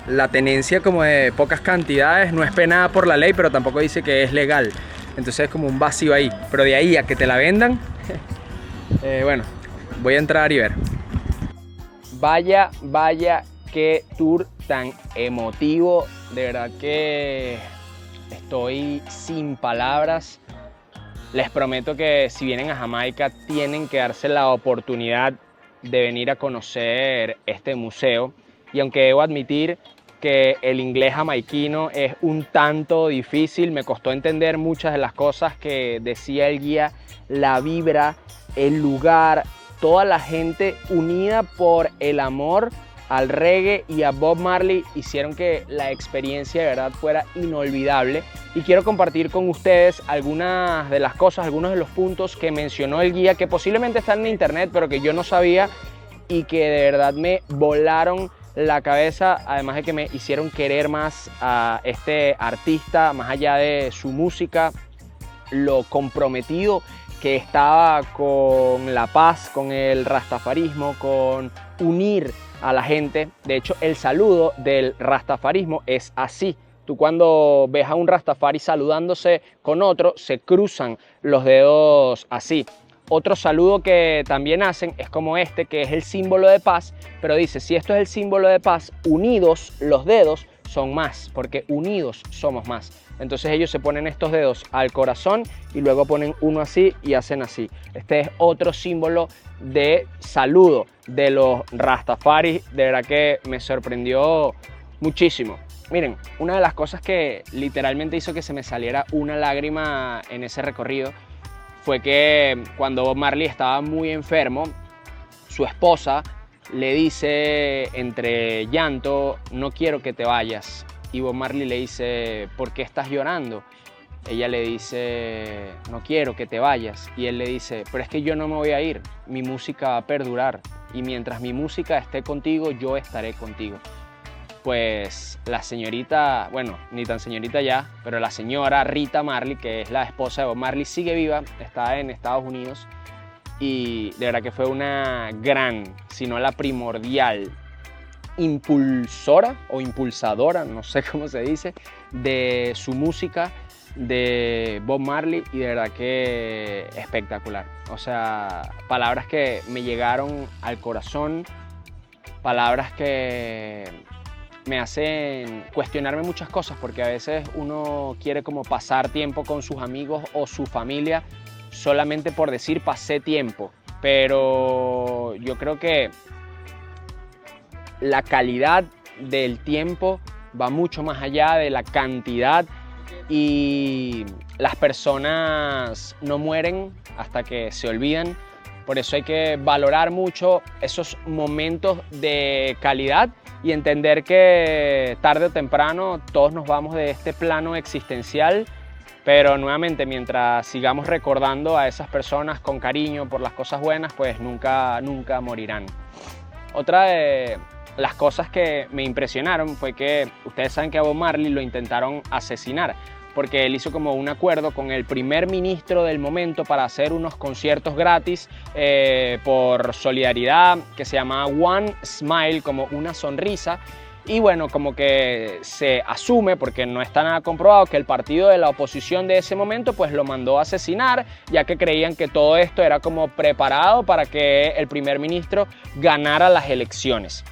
la tenencia como de pocas cantidades no es penada por la ley, pero tampoco dice que es legal. Entonces es como un vacío ahí. Pero de ahí a que te la vendan, bueno, voy a entrar y ver. Vaya qué tour tan emotivo. De verdad que estoy sin palabras. Les prometo que si vienen a Jamaica tienen que darse la oportunidad de venir a conocer este museo. Y aunque debo admitir que el inglés jamaiquino es un tanto difícil, me costó entender muchas de las cosas que decía el guía, la vibra, el lugar, toda la gente unida por el amor al reggae y a Bob Marley hicieron que la experiencia de verdad fuera inolvidable. Y quiero compartir con ustedes algunas de las cosas, algunos de los puntos que mencionó el guía, que posiblemente están en internet, pero que yo no sabía y que de verdad me volaron la cabeza, además de que me hicieron querer más a este artista, más allá de su música, lo comprometido que estaba con la paz, con el rastafarismo, con unir a la gente. De hecho, el saludo del rastafarismo es así. Tú cuando ves a un rastafari saludándose con otro, se cruzan los dedos así. Otro saludo que también hacen es como este, que es el símbolo de paz, pero dice, si esto es el símbolo de paz, unidos los dedos son más, porque unidos somos más. Entonces ellos se ponen estos dedos al corazón y luego ponen uno así y hacen así. Este es otro símbolo de saludo de los Rastafari. De verdad que me sorprendió muchísimo. Miren, una de las cosas que literalmente hizo que se me saliera una lágrima en ese recorrido fue que cuando Bob Marley estaba muy enfermo, su esposa le dice entre llanto, no quiero que te vayas. Y Bob Marley le dice, ¿por qué estás llorando? Ella le dice, no quiero que te vayas. Y él le dice, pero es que yo no me voy a ir, mi música va a perdurar. Y mientras mi música esté contigo, yo estaré contigo. pues la señorita, bueno, ni tan señorita ya, pero la señora Rita Marley, que es la esposa de Bob Marley, sigue viva, está en Estados Unidos y de verdad que fue una gran, si no la primordial, impulsora o impulsadora, no sé cómo se dice, de su música, de Bob Marley, y de verdad que espectacular. O sea, palabras que me llegaron al corazón, palabras que me hacen cuestionarme muchas cosas, porque a veces uno quiere como pasar tiempo con sus amigos o su familia solamente por decir pasé tiempo, pero yo creo que la calidad del tiempo va mucho más allá de la cantidad, y las personas no mueren hasta que se olvidan. Por eso hay que valorar mucho esos momentos de calidad y entender que tarde o temprano todos nos vamos de este plano existencial, pero nuevamente mientras sigamos recordando a esas personas con cariño por las cosas buenas, pues nunca morirán. Otra de las cosas que me impresionaron fue que ustedes saben que a Bob Marley lo intentaron asesinar, porque él hizo como un acuerdo con el primer ministro del momento para hacer unos conciertos gratis por solidaridad, que se llamaba One Smile, como una sonrisa. Y bueno, como que se asume, porque no está nada comprobado, que el partido de la oposición de ese momento pues lo mandó a asesinar, ya que creían que todo esto era como preparado para que el primer ministro ganara las elecciones.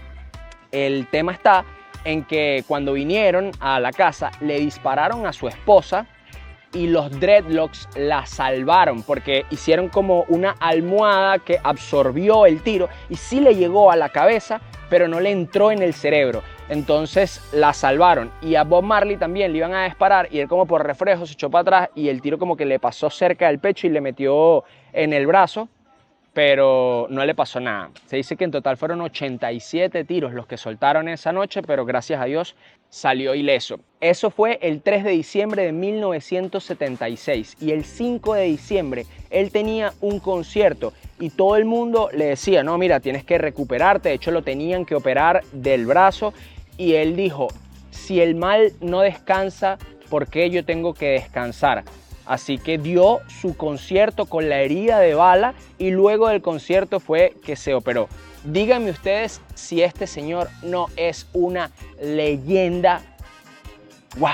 El tema está en que cuando vinieron a la casa le dispararon a su esposa y los dreadlocks la salvaron, porque hicieron como una almohada que absorbió el tiro y sí le llegó a la cabeza, pero no le entró en el cerebro. Entonces la salvaron, y a Bob Marley también le iban a disparar y él como por reflejo se echó para atrás y el tiro como que le pasó cerca del pecho y le metió en el brazo, pero no le pasó nada. Se dice que en total fueron 87 tiros los que soltaron esa noche, pero gracias a Dios salió ileso. Eso fue el 3 de diciembre de 1976, y el 5 de diciembre él tenía un concierto y todo el mundo le decía, no, mira, tienes que recuperarte. De hecho lo tenían que operar del brazo, y él dijo, si el mal no descansa, ¿por qué yo tengo que descansar? Así que dio su concierto con la herida de bala y luego del concierto fue que se operó. Díganme ustedes si este señor no es una leyenda. ¡Wow!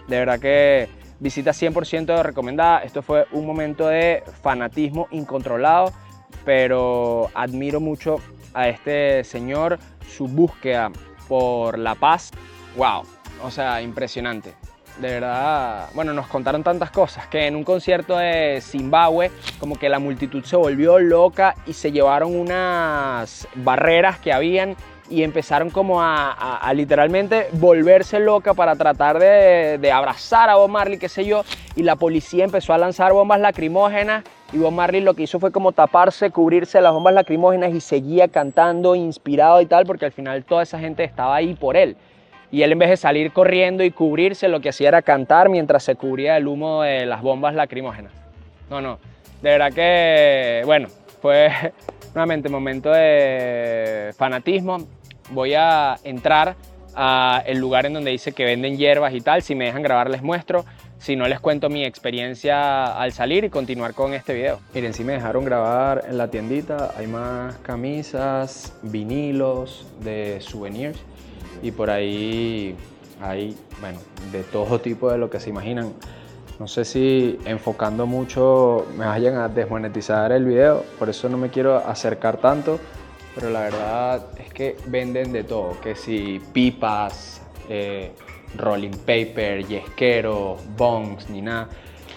De verdad que visita 100% recomendada. Esto fue un momento de fanatismo incontrolado, pero admiro mucho a este señor, su búsqueda por la paz. ¡Wow! O sea, impresionante. De verdad, bueno, nos contaron tantas cosas, que en un concierto de Zimbabue como que la multitud se volvió loca y se llevaron unas barreras que habían y empezaron como a literalmente volverse loca para tratar de abrazar a Bob Marley, qué sé yo, y la policía empezó a lanzar bombas lacrimógenas y Bob Marley lo que hizo fue como taparse, cubrirse las bombas lacrimógenas y seguía cantando inspirado y tal, porque al final toda esa gente estaba ahí por él. Y él, en vez de salir corriendo y cubrirse, lo que hacía era cantar mientras se cubría el humo de las bombas lacrimógenas. No, de verdad que, bueno, fue nuevamente momento de fanatismo. Voy a entrar al lugar en donde dice que venden hierbas y tal. Si me dejan grabar les muestro. Si no, les cuento mi experiencia al salir y continuar con este video. Miren, si me dejaron grabar en la tiendita. Hay más camisas, vinilos de souvenirs. Y por ahí hay, bueno, de todo tipo de lo que se imaginan. No sé si enfocando mucho me vayan a desmonetizar el video, por eso no me quiero acercar tanto, pero la verdad es que venden de todo, que si pipas, rolling paper, yesquero, bongs, ni nada.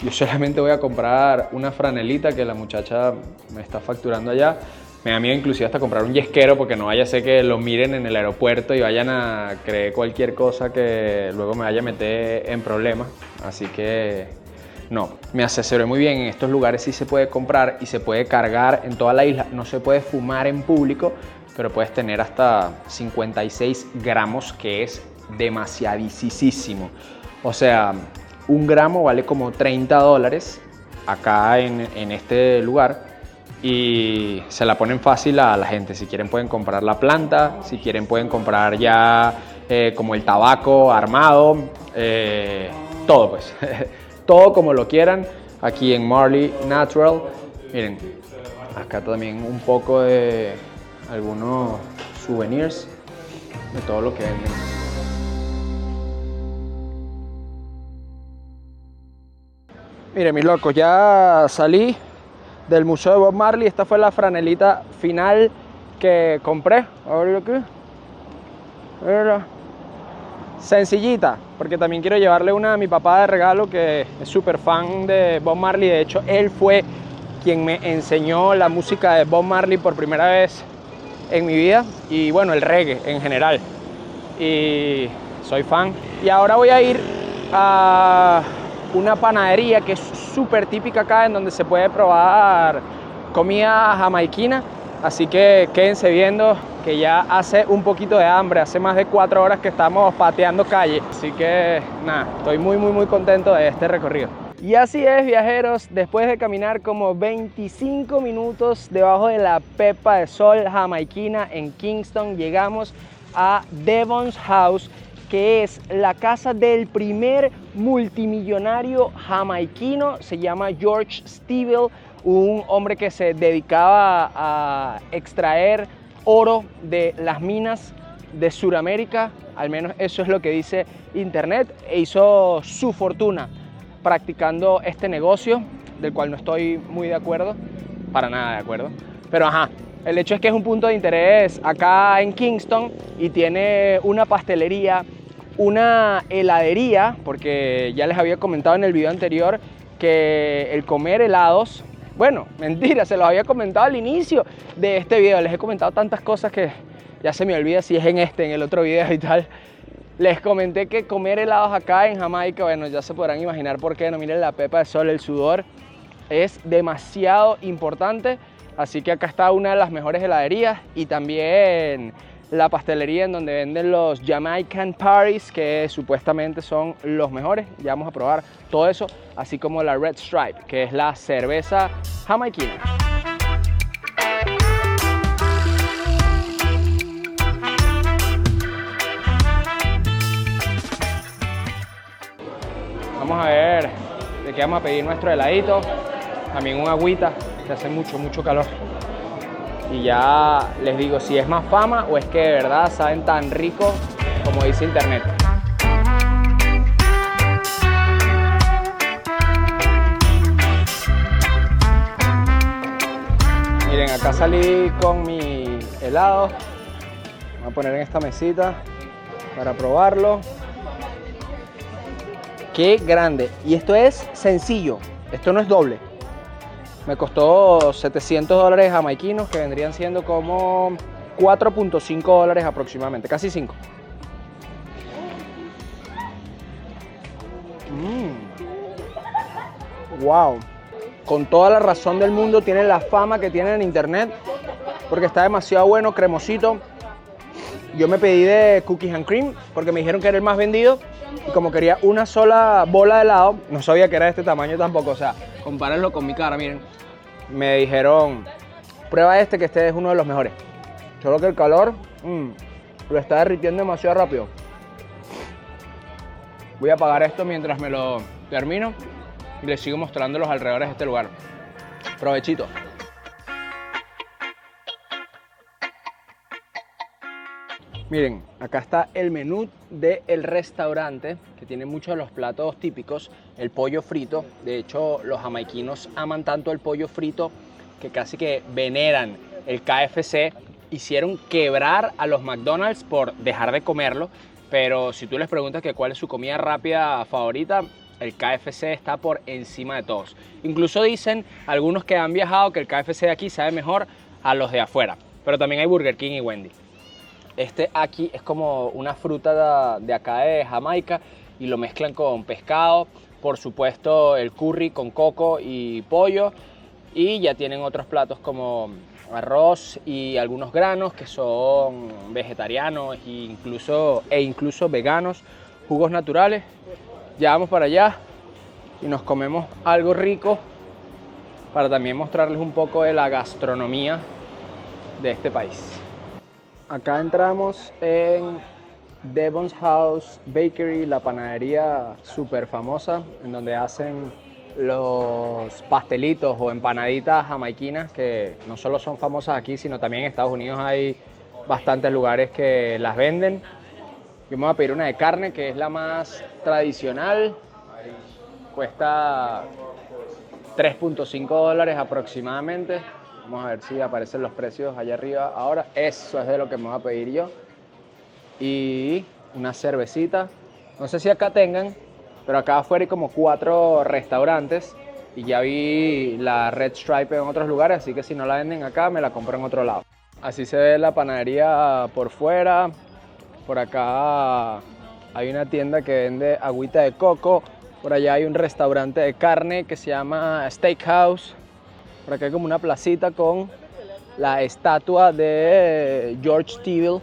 Yo solamente voy a comprar una franelita que la muchacha me está facturando allá. Me da miedo inclusive hasta comprar un yesquero, porque no vaya a ser que lo miren en el aeropuerto y vayan a creer cualquier cosa que luego me vaya a meter en problemas. Así que no, me asesoré muy bien. En estos lugares sí se puede comprar y se puede cargar en toda la isla. No se puede fumar en público, pero puedes tener hasta 56 gramos, que es demasiadísimo. O sea, un gramo vale como $30 acá en este lugar. y se la ponen fácil a la gente. Si quieren pueden comprar la planta, si quieren pueden comprar ya como el tabaco armado, todo pues, todo como lo quieran aquí en Marley Natural. Miren, acá también un poco de algunos souvenirs de todo lo que venden. Miren mis locos, ya salí del Museo de Bob Marley. Esta fue la franelita final que compré. A ver aquí. Sencillita, porque también quiero llevarle una a mi papá de regalo, que es súper fan de Bob Marley. De hecho, él fue quien me enseñó la música de Bob Marley por primera vez en mi vida. Y bueno, el reggae en general. Y soy fan. Y ahora voy a ir a una panadería que es súper típica acá, en donde se puede probar comida jamaiquina. Así que quédense viendo, que ya hace un poquito de hambre. Hace más de 4 horas que estamos pateando calle. Así que nada, estoy muy contento de este recorrido. Y así es, viajeros, después de caminar como 25 minutos debajo de la pepa de sol jamaiquina en Kingston, llegamos a Devon's House, que es la casa del primer multimillonario jamaiquino. Se llama George Stivell, un hombre que se dedicaba a extraer oro de las minas de Sudamérica, al menos eso es lo que dice internet, e hizo su fortuna practicando este negocio, del cual no estoy muy de acuerdo, para nada de acuerdo, pero ajá. El hecho es que es un punto de interés acá en Kingston y tiene una pastelería, una heladería, porque ya les había comentado en el video anterior que el comer helados, bueno, mentira, se los había comentado al inicio de este video. Les he comentado tantas cosas que ya se me olvida si es en el otro video y tal. Les comenté que comer helados acá en Jamaica, bueno, ya se podrán imaginar por qué. No, miren la pepa de sol, el sudor es demasiado importante. Así que acá está una de las mejores heladerías y también la pastelería en donde venden los Jamaican Parties, que supuestamente son los mejores. Ya vamos a probar todo eso, así como la Red Stripe, que es la cerveza jamaiquina. Vamos a ver de qué vamos a pedir nuestro heladito. También un agüita, que hace mucho calor. Y ya les digo si es más fama o es que de verdad saben tan rico como dice internet. Miren, acá salí con mi helado. Voy a poner en esta mesita para probarlo. ¡Qué grande! Y esto es sencillo, esto no es doble. Me costó $700 jamaiquinos, que vendrían siendo como $4.5 aproximadamente, casi 5. ¡Wow! Con toda la razón del mundo tiene la fama que tiene en internet, porque está demasiado bueno, cremosito. Yo me pedí de cookies and cream porque me dijeron que era el más vendido y como quería una sola bola de helado, no sabía que era de este tamaño tampoco, o sea, compárenlo con mi cara, miren. Me dijeron, prueba este, que este es uno de los mejores. Solo que el calor lo está derritiendo demasiado rápido. Voy a apagar esto mientras me lo termino y les sigo mostrando los alrededores de este lugar. Provechito. Miren, acá está el menú del restaurante, que tiene muchos de los platos típicos. El pollo frito, de hecho los jamaiquinos aman tanto el pollo frito que casi que veneran el KFC. Hicieron quebrar a los McDonald's por dejar de comerlo, pero si tú les preguntas que cuál es su comida rápida favorita, el KFC está por encima de todos. Incluso dicen algunos que han viajado que el KFC de aquí sabe mejor a los de afuera, pero también hay Burger King y Wendy. Este aquí es como una fruta de acá de Jamaica y lo mezclan con pescado, por supuesto el curry con coco y pollo, y ya tienen otros platos como arroz y algunos granos que son vegetarianos e incluso veganos, jugos naturales. Ya vamos para allá y nos comemos algo rico para también mostrarles un poco de la gastronomía de este país. Acá entramos en Devon's House Bakery, la panadería súper famosa, en donde hacen los pastelitos o empanaditas jamaiquinas, que no solo son famosas aquí, sino también en Estados Unidos hay bastantes lugares que las venden. Yo me voy a pedir una de carne, que es la más tradicional. Cuesta $3.5 aproximadamente. Vamos a ver si aparecen los precios allá arriba ahora. Eso es de lo que me voy a pedir yo. Y una cervecita. No sé si acá tengan, pero acá afuera hay como 4 restaurantes. Y ya vi la Red Stripe en otros lugares, así que si no la venden acá, me la compro en otro lado. Así se ve la panadería por fuera. Por acá hay una tienda que vende agüita de coco. Por allá hay un restaurante de carne que se llama Steakhouse. Por acá hay como una placita con la estatua de George Steele,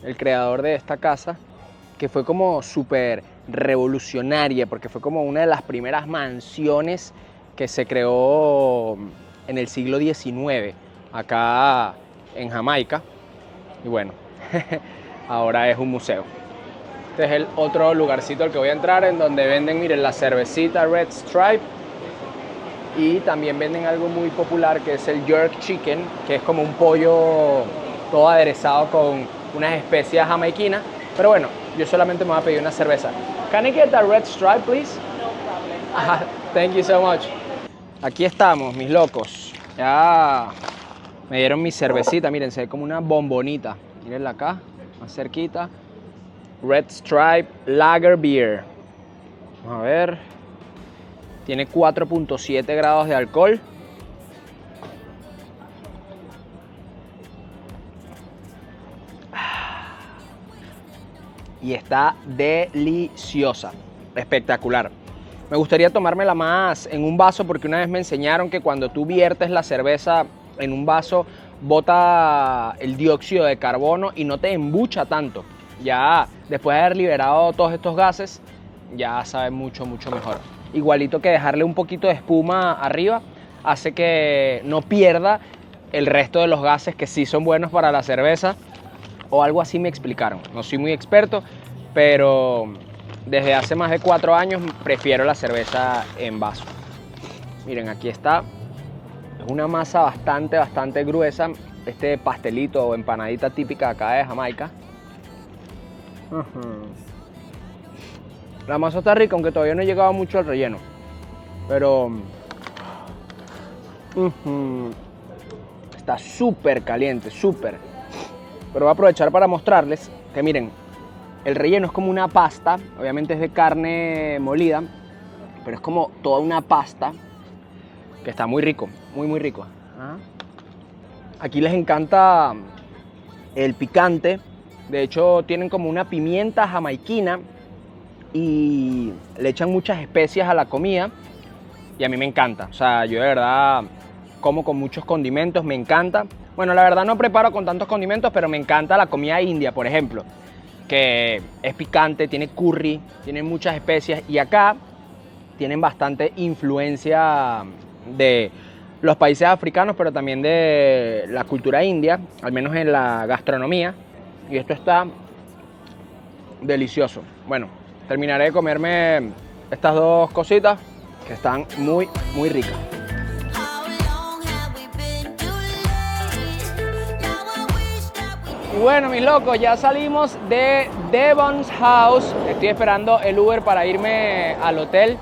el creador de esta casa, que fue como súper revolucionaria porque fue como una de las primeras mansiones que se creó en el siglo XIX acá en Jamaica. Y bueno, ahora es un museo. Este es el otro lugarcito al que voy a entrar, en donde venden, miren, la cervecita Red Stripe. Y también venden algo muy popular que es el jerk chicken, que es como un pollo todo aderezado con unas especias jamaiquinas. Pero bueno, yo solamente me voy a pedir una cerveza. Can I get a Red Stripe, please? No problem. Thank you so much. Aquí estamos, mis locos. Ya me dieron mi cervecita, miren, se ve como una bombonita. Mírenla acá, más cerquita. Red Stripe Lager Beer. Vamos a ver. Tiene 4.7 grados de alcohol. Y está deliciosa. Espectacular. Me gustaría tomármela más en un vaso, porque una vez me enseñaron que cuando tú viertes la cerveza en un vaso, bota el dióxido de carbono y no te embucha tanto. Ya después de haber liberado todos estos gases, ya sabe mucho, mucho mejor. Igualito que dejarle un poquito de espuma arriba, hace que no pierda el resto de los gases que sí son buenos para la cerveza, o algo así me explicaron. No soy muy experto, pero desde hace más de 4 años prefiero la cerveza en vaso. Miren, aquí está. Es una masa bastante gruesa, este pastelito o empanadita típica acá de Jamaica. La masa está rica, aunque todavía no he llegado mucho al relleno. Pero está súper caliente, súper. Pero voy a aprovechar para mostrarles que miren, el relleno es como una pasta. Obviamente es de carne molida, pero es como toda una pasta que está muy rico, muy rico. Aquí les encanta el picante. De hecho, tienen como una pimienta jamaiquina y le echan muchas especias a la comida. Y a mí me encanta. O sea, yo de verdad como con muchos condimentos, me encanta. Bueno, la verdad no preparo con tantos condimentos, pero me encanta la comida india, por ejemplo, que es picante, tiene curry, tiene muchas especias. Y acá tienen bastante influencia de los países africanos, pero también de la cultura india, al menos en la gastronomía. Y esto está delicioso. Bueno, terminaré de comerme estas 2 cositas que están muy ricas. Y bueno, mis locos, ya salimos de Devon's House. Estoy esperando el Uber para irme al hotel.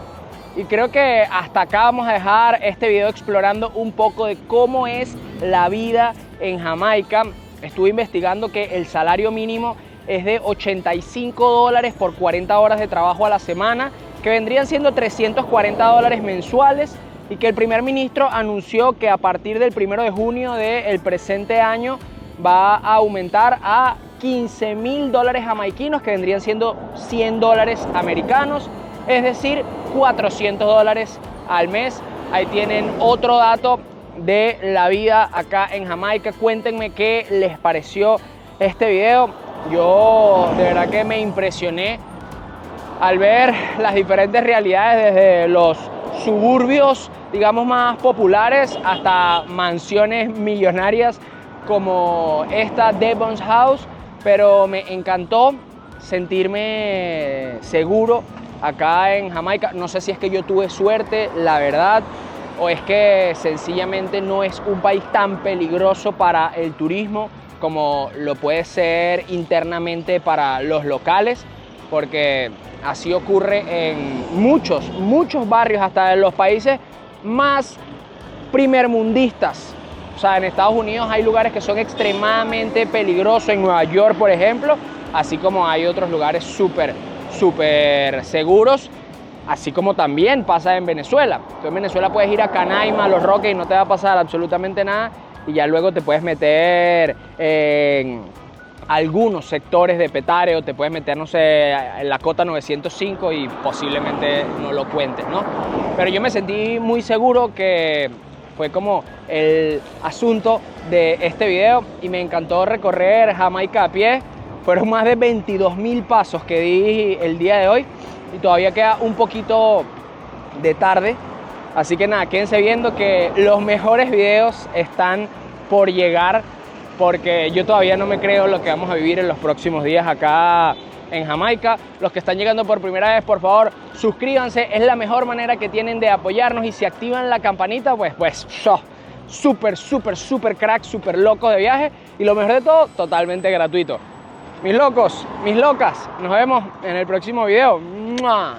Y creo que hasta acá vamos a dejar este video explorando un poco de cómo es la vida en Jamaica. Estuve investigando que el salario mínimo es de $85 por 40 horas de trabajo a la semana, que vendrían siendo $340 mensuales, y que el primer ministro anunció que a partir del 1 de junio del presente año va a aumentar a $15.000 jamaiquinos, que vendrían siendo $100 americanos, es decir, $400 al mes. Ahí tienen otro dato de la vida acá en Jamaica. Cuéntenme qué les pareció este video. Yo de verdad que me impresioné al ver las diferentes realidades, desde los suburbios, digamos, más populares, hasta mansiones millonarias como esta Devon's House, pero me encantó sentirme seguro acá en Jamaica. No sé si es que yo tuve suerte, la verdad, o es que sencillamente no es un país tan peligroso para el turismo como lo puede ser internamente para los locales, porque así ocurre en muchos barrios, hasta en los países más primermundistas. O sea, en Estados Unidos hay lugares que son extremadamente peligrosos, en Nueva York, por ejemplo, así como hay otros lugares súper seguros, así como también pasa en Venezuela. Tú en Venezuela puedes ir a Canaima, a Los Roques, y no te va a pasar absolutamente nada, y ya luego te puedes meter en algunos sectores de Petare, o te puedes meter, no sé, en la Cota 905 y posiblemente no lo cuentes, ¿no? Pero yo me sentí muy seguro, que fue como el asunto de este video, y me encantó recorrer Jamaica a pie. Fueron más de 22.000 pasos que di el día de hoy, y todavía queda un poquito de tarde. Así que nada, quédense viendo que los mejores videos están por llegar, porque yo todavía no me creo lo que vamos a vivir en los próximos días acá en Jamaica. Los que están llegando por primera vez, por favor, suscríbanse, es la mejor manera que tienen de apoyarnos, y si activan la campanita, pues súper crack, súper locos de viaje, y lo mejor de todo, totalmente gratuito. Mis locos, mis locas, nos vemos en el próximo video. ¡Mua!